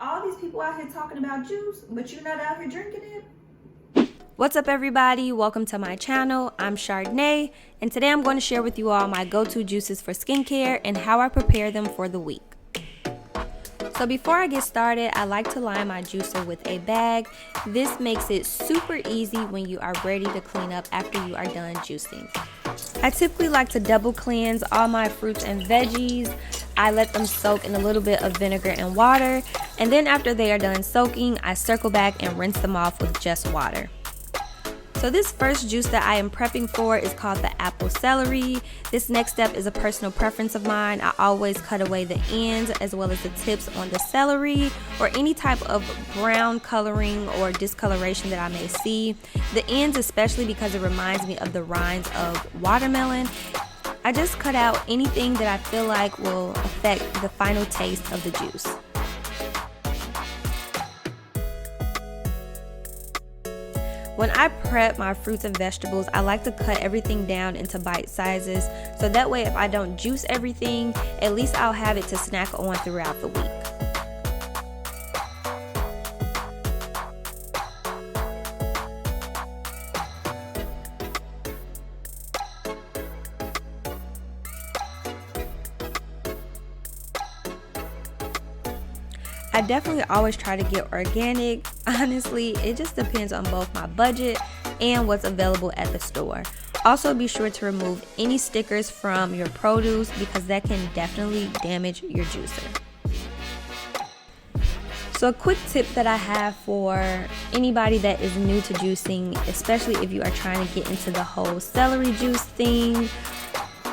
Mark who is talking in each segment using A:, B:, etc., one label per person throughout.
A: All these people out here talking about juice, but you're not out here drinking it.
B: What's up, everybody? Welcome to my channel. I'm Chardonnay, and today I'm going to share with you all my go-to juices for skincare and how I prepare them for the week. So before I get started, I like to line my juicer with a bag. This makes it super easy when you are ready to clean up after you are done juicing. I typically like to double cleanse all my fruits and veggies. I let them soak in a little bit of vinegar and water, and then after they are done soaking, I circle back and rinse them off with just water. So this first juice that I am prepping for is called the apple celery. This next step is a personal preference of mine. I always cut away the ends as well as the tips on the celery or any type of brown coloring or discoloration that I may see. The ends especially because it reminds me of the rinds of watermelon. I just cut out anything that I feel like will affect the final taste of the juice. When I prep my fruits and vegetables, I like to cut everything down into bite sizes, so that way if I don't juice everything, at least I'll have it to snack on throughout the week. I definitely always try to get organic. Honestly, it just depends on both my budget and what's available at the store. Also, be sure to remove any stickers from your produce because that can definitely damage your juicer. So a quick tip that I have for anybody that is new to juicing, especially if you are trying to get into the whole celery juice thing,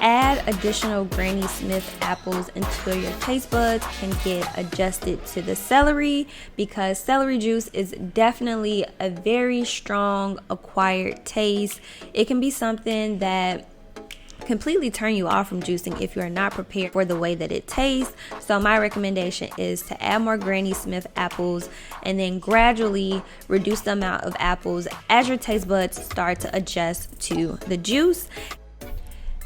B: add additional Granny Smith apples until your taste buds can get adjusted to the celery, because celery juice is definitely a very strong acquired taste. It can be something that completely turn you off from juicing if you are not prepared for the way that it tastes. So my recommendation is to add more Granny Smith apples and then gradually reduce the amount of apples as your taste buds start to adjust to the juice.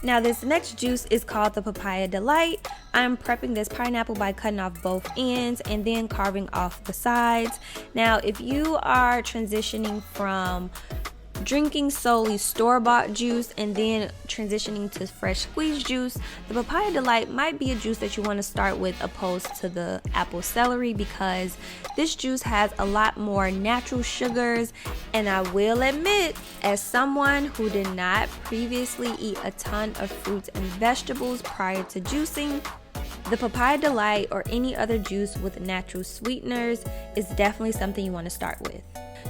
B: Now this next juice is called the Papaya Delight. I'm prepping this pineapple by cutting off both ends and then carving off the sides. Now if you are transitioning from drinking solely store-bought juice and then transitioning to fresh squeezed juice, the Papaya Delight might be a juice that you want to start with opposed to the apple celery, because this juice has a lot more natural sugars. And I will admit, as someone who did not previously eat a ton of fruits and vegetables prior to juicing, the Papaya Delight or any other juice with natural sweeteners is definitely something you want to start with.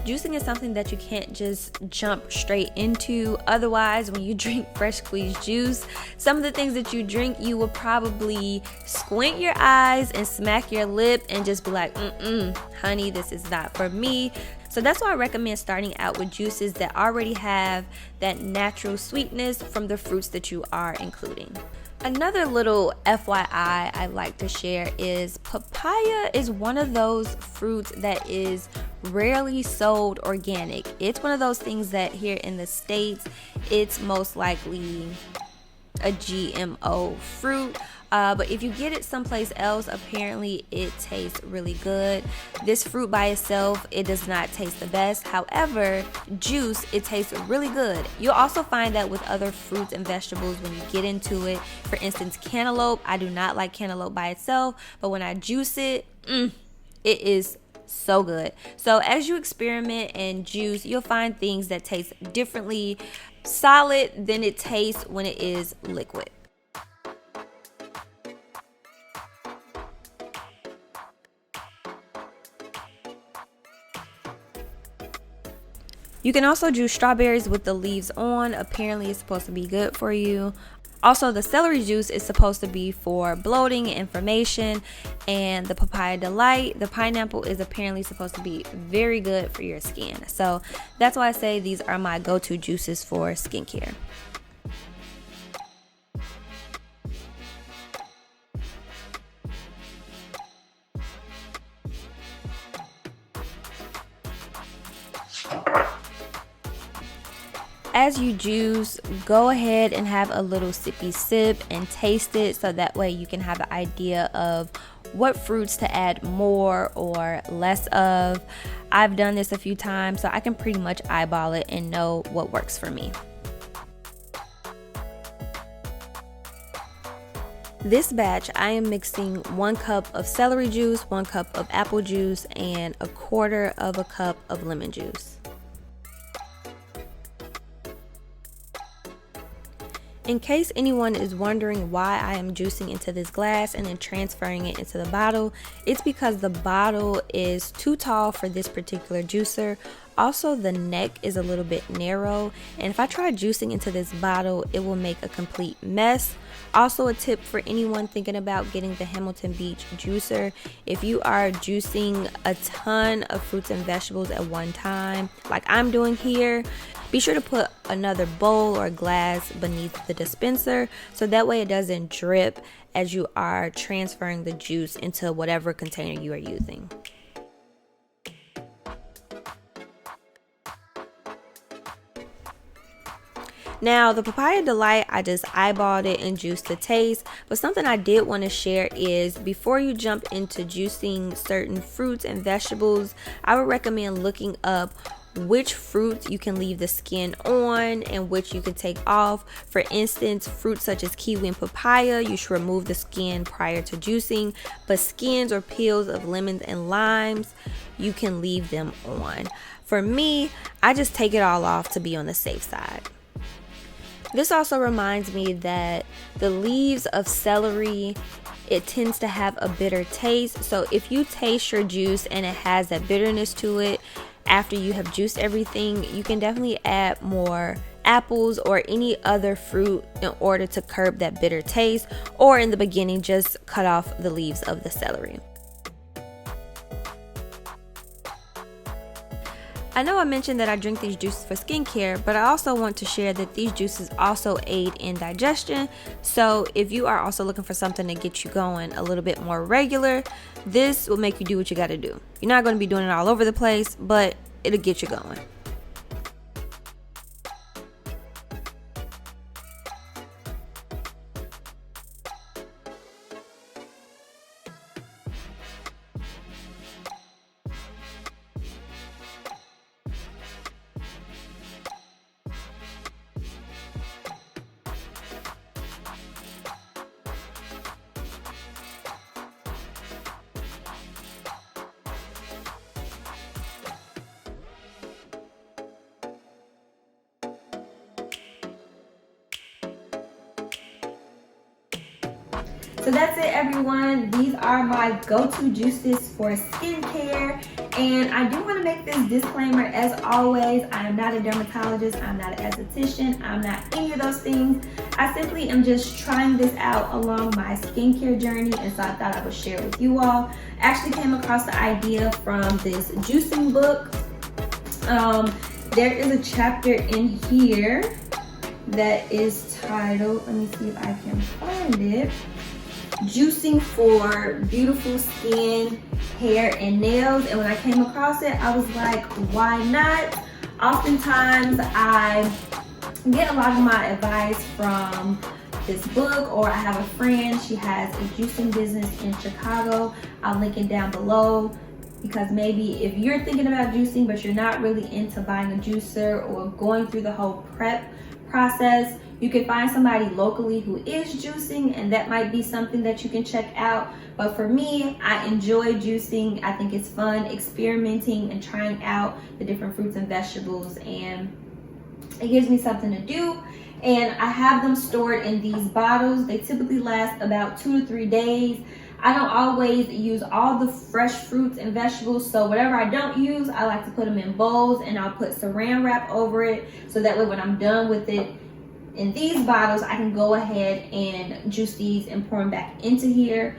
B: Juicing is something that you can't just jump straight into. Otherwise, when you drink fresh squeezed juice, some of the things that you drink, you will probably squint your eyes and smack your lip and just be like, honey, this is not for me. So that's why I recommend starting out with juices that already have that natural sweetness from the fruits that you are including. Another little FYI I like to share is papaya is one of those fruits that is rarely sold organic. It's one of those things that here in the States, it's most likely a GMO fruit. But if you get it someplace else, apparently it tastes really good. This fruit by itself, it does not taste the best. However, juice, it tastes really good. You'll also find that with other fruits and vegetables when you get into it. For instance, cantaloupe. I do not like cantaloupe by itself, but when I juice it, it is so good. So as you experiment and juice, you'll find things that taste differently solid than it tastes when it is liquid. You can also juice strawberries with the leaves on. Apparently it's supposed to be good for you. Also, the celery juice is supposed to be for bloating and inflammation, and the Papaya Delight, the pineapple, is apparently supposed to be very good for your skin. So that's why I say these are my go-to juices for skincare. As you juice, go ahead and have a little sippy sip and taste it, so that way you can have an idea of what fruits to add more or less of. I've done this a few times, so I can pretty much eyeball it and know what works for me. This batch, I am mixing 1 cup of celery juice, 1 cup of apple juice, and 1/4 of a cup of lemon juice. In case anyone is wondering why I am juicing into this glass and then transferring it into the bottle, it's because the bottle is too tall for this particular juicer. Also, the neck is a little bit narrow, and if I try juicing into this bottle, it will make a complete mess. Also, a tip for anyone thinking about getting the Hamilton Beach juicer: if you are juicing a ton of fruits and vegetables at one time, like I'm doing here, be sure to put another bowl or glass beneath the dispenser so that way it doesn't drip as you are transferring the juice into whatever container you are using. Now, the Papaya Delight, I just eyeballed it and juiced to taste, but something I did want to share is before you jump into juicing certain fruits and vegetables, I would recommend looking up which fruits you can leave the skin on and which you can take off. For instance, fruits such as kiwi and papaya, you should remove the skin prior to juicing, but skins or peels of lemons and limes, you can leave them on. For me, I just take it all off to be on the safe side. This also reminds me that the leaves of celery, it tends to have a bitter taste. So if you taste your juice and it has that bitterness to it, after you have juiced everything, you can definitely add more apples or any other fruit in order to curb that bitter taste, or in the beginning, just cut off the leaves of the celery. I know I mentioned that I drink these juices for skincare, but I also want to share that these juices also aid in digestion. So if you are also looking for something to get you going a little bit more regular, this will make you do what you got to do. You're not going to be doing it all over the place, but it'll get you going.
A: So that's it, everyone. These are my go-to juices for skincare. And I do want to make this disclaimer, as always, I am not a dermatologist, I'm not an esthetician, I'm not any of those things. I simply am just trying this out along my skincare journey, and so I thought I would share with you all. I actually came across the idea from this juicing book. There is a chapter in here that is titled, let me see if I can find it, Juicing for Beautiful Skin, Hair, and Nails. And when I came across it, I was like, why not? Oftentimes I get a lot of my advice from this book, or I have a friend, she has a juicing business in Chicago. I'll link it down below, because maybe if you're thinking about juicing but you're not really into buying a juicer or going through the whole prep process, you can find somebody locally who is juicing, and that might be something that you can check out. But for me, I enjoy juicing. I think it's fun experimenting and trying out the different fruits and vegetables, and it gives me something to do. And I have them stored in these bottles. They typically last about 2 to 3 days. I don't always use all the fresh fruits and vegetables, so whatever I don't use, I like to put them in bowls, and I'll put saran wrap over it, so that way when I'm done with it in these bottles, I can go ahead and juice these and pour them back into here.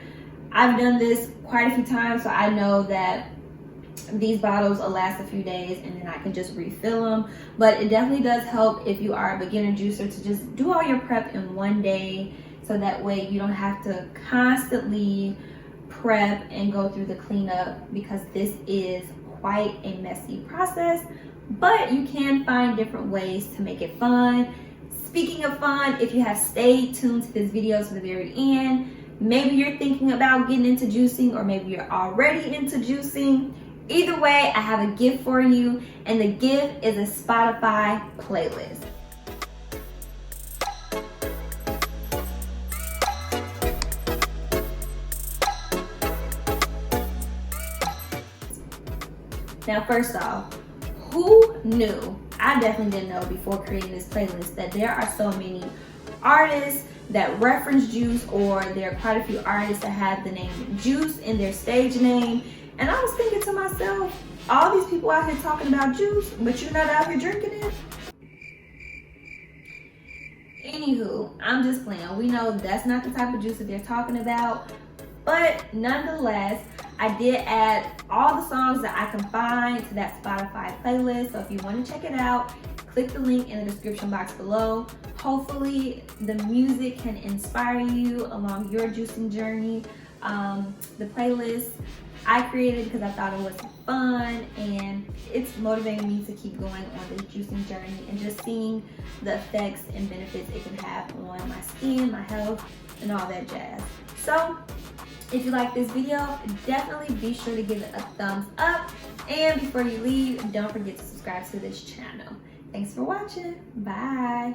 A: I've done this quite a few times, so I know that these bottles will last a few days, and then I can just refill them. But it definitely does help if you are a beginner juicer to just do all your prep in one day, so that way you don't have to constantly prep and go through the cleanup, because this is quite a messy process. But you can find different ways to make it fun. Speaking of fun, if you have stayed tuned to this video to the very end, Maybe you're thinking about getting into juicing, or maybe you're already into juicing. Either way, I have a gift for you, and the gift is a Spotify playlist. Now, first off, who knew? I definitely didn't know before creating this playlist that there are so many artists that reference juice, or there are quite a few artists that have the name juice in their stage name. And I was thinking to myself, all these people out here talking about juice, but you're not out here drinking it? Anywho, I'm just playing. We know that's not the type of juice that they're talking about. But nonetheless, I did add all the songs that I can find to that Spotify playlist. So if you want to check it out, click the link in the description box below. Hopefully the music can inspire you along your juicing journey. The playlist I created because I thought it was fun, and it's motivating me to keep going on this juicing journey and just seeing the effects and benefits it can have on my skin, my health, and all that jazz. So if you like this video, definitely be sure to give it a thumbs up. And before you leave, don't forget to subscribe to this channel. Thanks for watching. Bye.